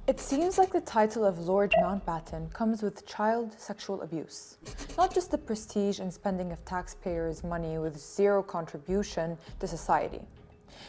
It seems like the title of Lord Mountbatten comes with child sexual abuse, not just the prestige and spending of taxpayers' money with zero contribution to society.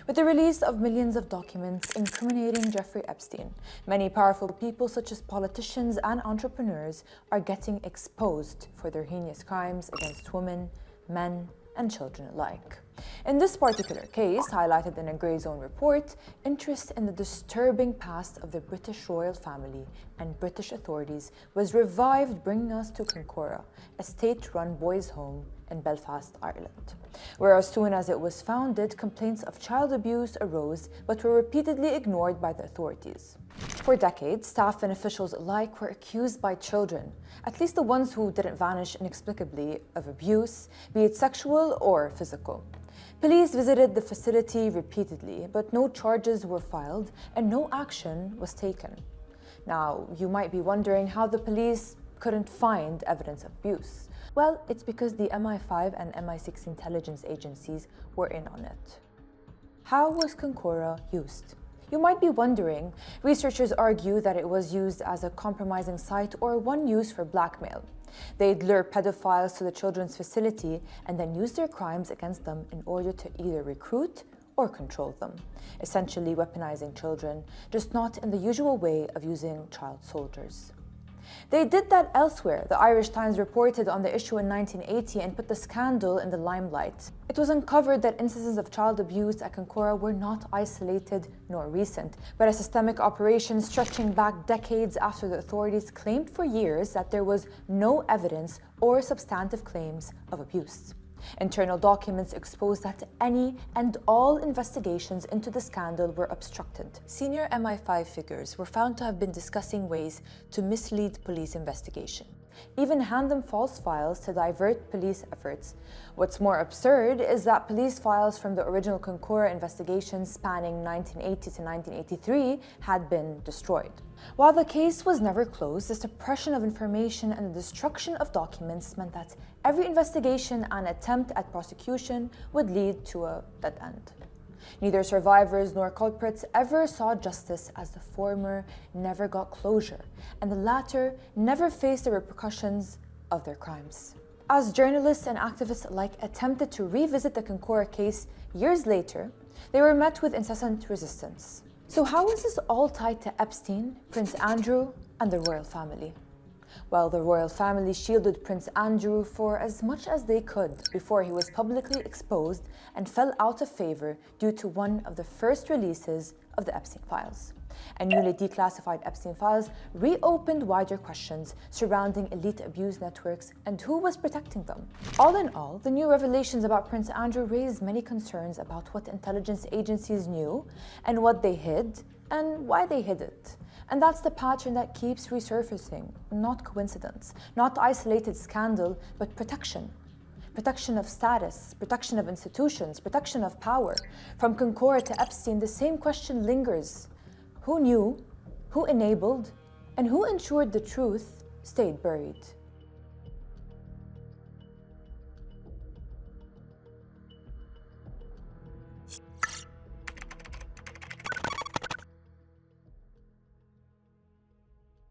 With the release of millions of documents incriminating Jeffrey Epstein, many powerful people such as politicians and entrepreneurs are getting exposed for their heinous crimes against women, men, and children alike. In this particular case, highlighted in a Grey Zone report, interest in the disturbing past of the British royal family and British authorities was revived, bringing us to Kincora, a state-run boys' home in Belfast, Ireland, where as soon as it was founded, complaints of child abuse arose but were repeatedly ignored by the authorities. For decades, staff and officials alike were accused by children, at least the ones who didn't vanish inexplicably, of abuse, be it sexual or physical. Police visited the facility repeatedly, but no charges were filed and no action was taken. Now, you might be wondering how the police couldn't find evidence of abuse. Well, it's because the MI5 and MI6 intelligence agencies were in on it. How was Kincora used? You might be wondering. Researchers argue that it was used as a compromising site or one used for blackmail. They'd lure pedophiles to the children's facility and then use their crimes against them in order to either recruit or control them, essentially weaponizing children, just not in the usual way of using child soldiers. They did that elsewhere. The Irish Times reported on the issue in 1980 and put the scandal in the limelight. It was uncovered that instances of child abuse at Kincora were not isolated nor recent, but a systemic operation stretching back decades after the authorities claimed for years that there was no evidence or substantive claims of abuse. Internal documents exposed that any and all investigations into the scandal were obstructed. Senior MI5 figures were found to have been discussing ways to mislead police investigation, even hand them false files to divert police efforts. What's more absurd is that police files from the original Kincora investigations spanning 1980 to 1983 had been destroyed. While the case was never closed, the suppression of information and the destruction of documents meant that every investigation and attempt at prosecution would lead to a dead end. Neither survivors nor culprits ever saw justice, as the former never got closure and the latter never faced the repercussions of their crimes. As journalists and activists alike attempted to revisit the Kincora case years later, they were met with incessant resistance. So how was this all tied to Epstein, Prince Andrew, and the royal family? Well, the royal family shielded Prince Andrew for as much as they could before he was publicly exposed and fell out of favor due to one of the first releases of the Epstein files. And newly declassified Epstein files reopened wider questions surrounding elite abuse networks and who was protecting them. All in all, the new revelations about Prince Andrew raised many concerns about what intelligence agencies knew and what they hid and why they hid it. And that's the pattern that keeps resurfacing, not coincidence, not isolated scandal, but protection. Protection of status, protection of institutions, protection of power. From Kincora to Epstein, the same question lingers. Who knew, who enabled, and who ensured the truth stayed buried?